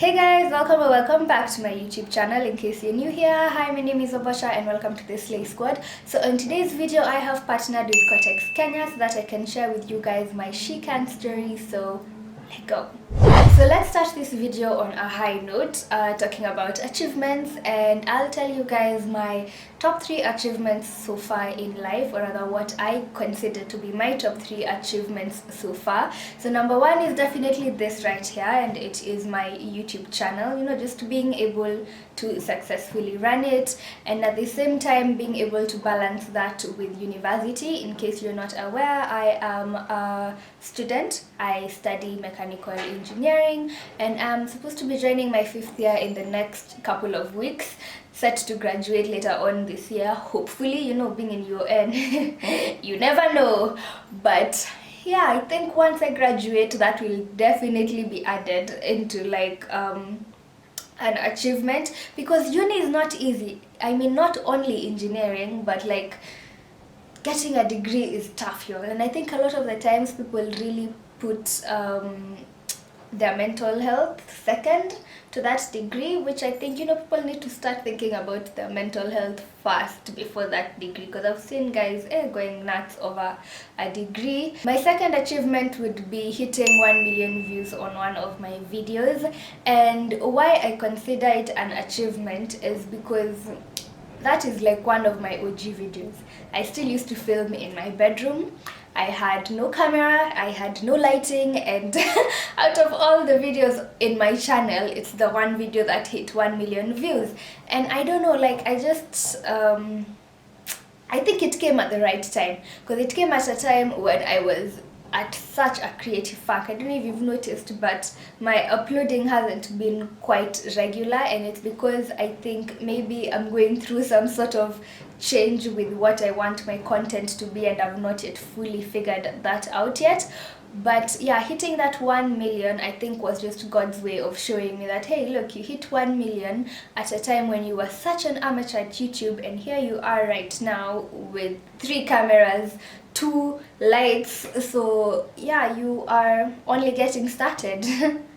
Hey guys, welcome or welcome back to my YouTube channel. In case you're new here, hi, my name is Wabosha and welcome to the Slay Squad. So in today's video, I have partnered with Kotex Kenya so that I can share with you guys my she can story. So let's go. So let's start this video on a high note, talking about achievements, and I'll tell you guys my top 3 achievements so far in life, or rather what I consider to be my top 3 achievements so far. So number 1 is definitely this right here, and it is my YouTube channel. You know, just being able to successfully run it, and at the same time being able to balance that with university. In case you're not aware, I am a student. I study mechanical engineering and I'm supposed to be joining my 5th year in the next couple of weeks, set to graduate later on this year, hopefully. You know, being in UN, you never know. But yeah, I think once I graduate, that will definitely be added into like an achievement, because uni is not easy. I mean, not only engineering, but like getting a degree is tough here, and I think a lot of the times people really put their mental health second to that degree, which I think, you know, people need to start thinking about their mental health first before that degree, because I've seen guys going nuts over a degree. My second achievement would be hitting 1 million views on one of my videos, and why I consider it an achievement is because that is like one of my OG videos. I still used to film in my bedroom. I had no camera, I had no lighting, and out of all the videos in my channel, it's the one video that hit 1 million views. And I don't know, like, I just I think it came at the right time, because it came at a time when I was at such a creative funk. I don't know if you've noticed, but my uploading hasn't been quite regular, and it's because I think maybe I'm going through some sort of change with what I want my content to be, and I've not yet fully figured that out yet. But yeah, hitting that 1 million, I think, was just God's way of showing me that, hey, look, you hit 1 million at a time when you were such an amateur at YouTube, and here you are right now with 3 cameras, 2 lights. So yeah, you are only getting started.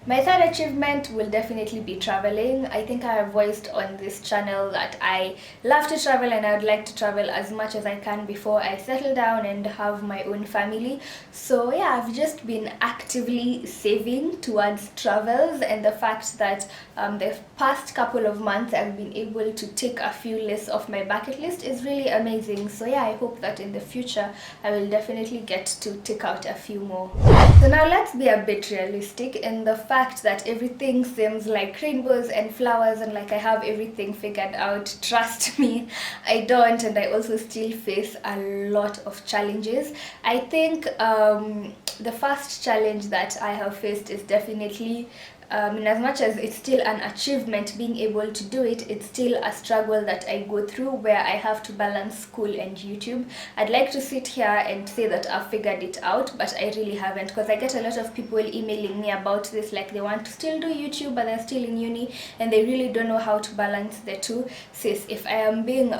My third achievement will definitely be traveling. I think I have voiced on this channel that I love to travel, and I would like to travel as much as I can before I settle down and have my own family. So yeah, I've just been actively saving towards travels, and the fact that the past couple of months I've been able to take a few lists off my bucket list is really amazing. So yeah, I hope that in the future I will definitely get to take out a few more. So now let's be a bit realistic in the fact that everything seems like rainbows and flowers and like I have everything figured out. Trust me, I don't, and I also still face a lot of challenges. I think the first challenge that I have faced is definitely, in as much as it's still an achievement being able to do it, it's still a struggle that I go through, where I have to balance school and YouTube. I'd like to sit here and say that I've figured it out, but I really haven't, because I get a lot of people emailing me about this, like they want to still do YouTube but they're still in uni and they really don't know how to balance the two. Sis, if I am being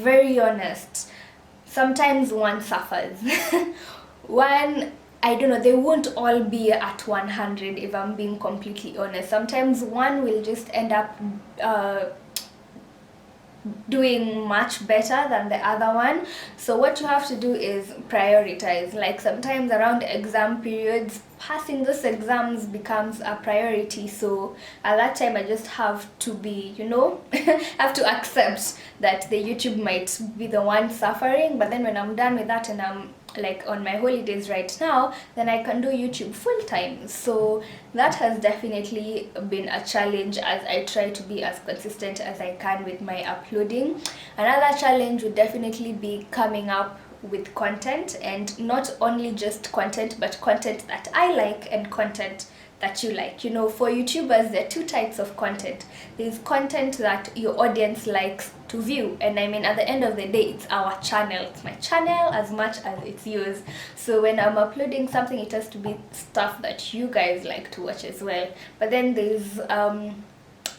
very honest, sometimes one suffers. One, I don't know, they won't all be at 100 if I'm being completely honest. Sometimes one will just end up doing much better than the other one. So what you have to do is prioritize. Like sometimes around exam periods, passing those exams becomes a priority. So at that time I just have to be, you know, have to accept that the YouTube might be the one suffering, but then when I'm done with that and I'm like on my holidays right now, then I can do YouTube full time. So that has definitely been a challenge as I try to be as consistent as I can with my uploading. Another challenge would definitely be coming up with content, and not only just content, but content that I like and content that you like. You know, for YouTubers, there are 2 types of content. There's content that your audience likes to view, and I mean, at the end of the day, it's our channel. It's my channel as much as it's yours. So when I'm uploading something, it has to be stuff that you guys like to watch as well. But then there's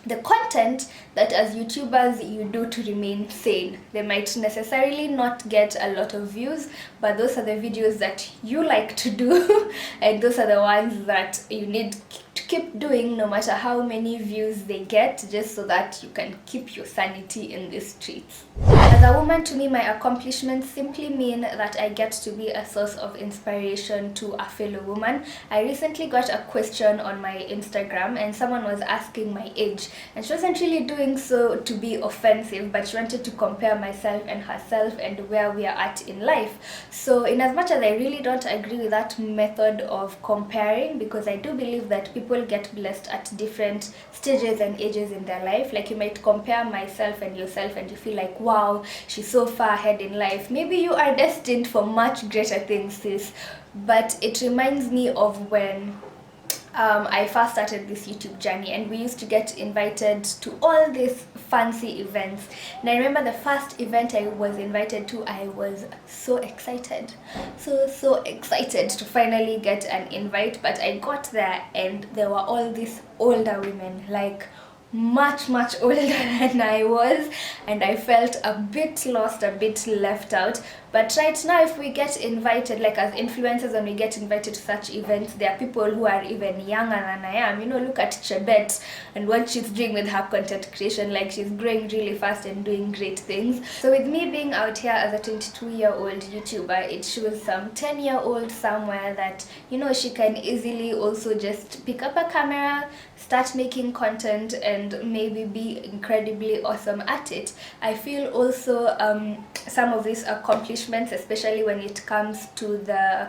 the content that as YouTubers you do to remain sane. They might necessarily not get a lot of views, but those are the videos that you like to do and those are the ones that you need to keep doing no matter how many views they get, just so that you can keep your sanity in the streets. As a woman, to me, my accomplishments simply mean that I get to be a source of inspiration to a fellow woman. I recently got a question on my Instagram and someone was asking my age, and she wasn't really doing so to be offensive, but she wanted to compare myself and herself and where we are at in life. So in as much as I really don't agree with that method of comparing, because I do believe that people get blessed at different stages and ages in their life. Like, you might compare myself and yourself and you feel like, wow, she's so far ahead in life. Maybe you are destined for much greater things, sis. But it reminds me of when I first started this YouTube journey, and we used to get invited to all these fancy events. And I remember the first event I was invited to, I was so excited, so excited to finally get an invite. But I got there and there were all these older women, like much older than I was, and I felt a bit lost, a bit left out. But right now, if we get invited, like as influencers, when we get invited to such events, there are people who are even younger than I am. You know, look at Chebet and what she's doing with her content creation. Like, she's growing really fast and doing great things. So with me being out here as a 22-year-old YouTuber, it shows some 10-year-old somewhere that, you know, she can easily also just pick up a camera, start making content, and maybe be incredibly awesome at it. I feel also some of these accomplishments, especially when it comes to the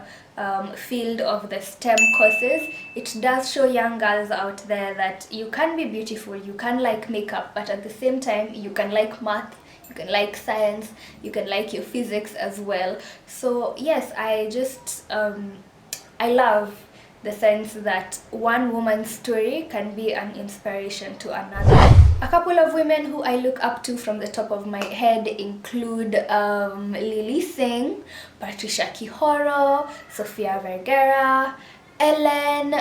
field of the STEM courses, it does show young girls out there that you can be beautiful, you can like makeup, but at the same time you can like math, you can like science, you can like your physics as well. So yes, I just I love the sense that one woman's story can be an inspiration to another. A couple of women who I look up to from the top of my head include Lily Singh, Patricia Kihoro, Sofia Vergara, Ellen,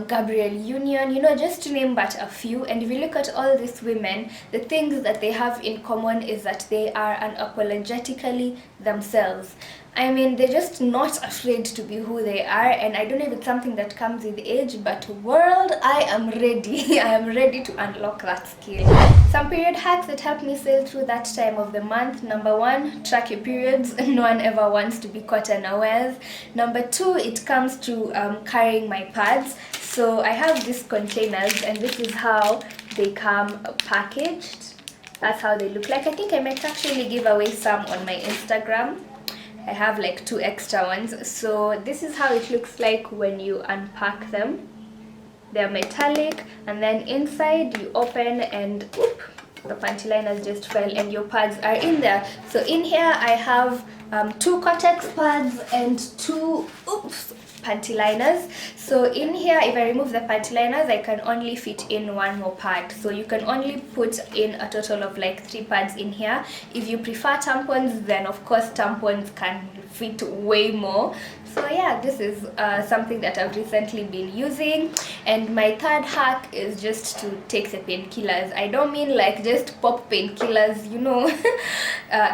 Gabrielle Union, you know, just to name but a few. And if you look at all these women, the things that they have in common is that they are unapologetically themselves. I mean, they're just not afraid to be who they are, and I don't know if it's something that comes with age, but world, I am ready. I am ready to unlock that skill. Some period hacks that help me sail through that time of the month. Number 1, track your periods. No one ever wants to be caught unawares. Number 2, it comes to carrying my pads. So I have these containers, and this is how they come packaged. That's how they look like. I think I might actually give away some on my Instagram. I have like 2 extra ones. So this is how it looks like when you unpack them. They're metallic, and then inside you open and whoop, the panty liners just fell and your pads are in there. So in here I have 2 Kotex pads and 2 panty liners. So in here, if I remove the panty liners, I can only fit in 1 more pad. So you can only put in a total of like 3 pads in here. If you prefer tampons, then of course tampons can fit way more. So yeah, this is something that I've recently been using. And my third hack is just to take the painkillers. I don't mean like just pop painkillers, you know,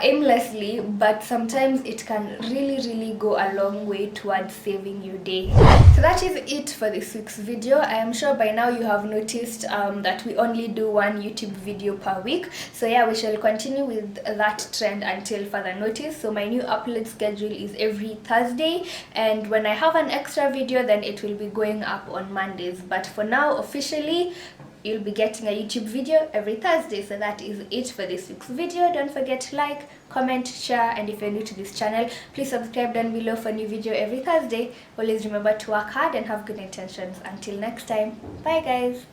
aimlessly, but sometimes it can really go a long way towards saving your day. So that is it for this week's video. I am sure by now you have noticed that we only do 1 YouTube video per week. So yeah, we shall continue with that trend until further notice. So my new upload schedule is every Thursday, and when I have an extra video, then it will be going up on Mondays. But for now, officially, you'll be getting a YouTube video every Thursday. So that is it for this week's video. Don't forget to like, comment, share, and if you're new to this channel, please subscribe down below for a new video every Thursday. Always remember to work hard and have good intentions. Until next time, bye guys.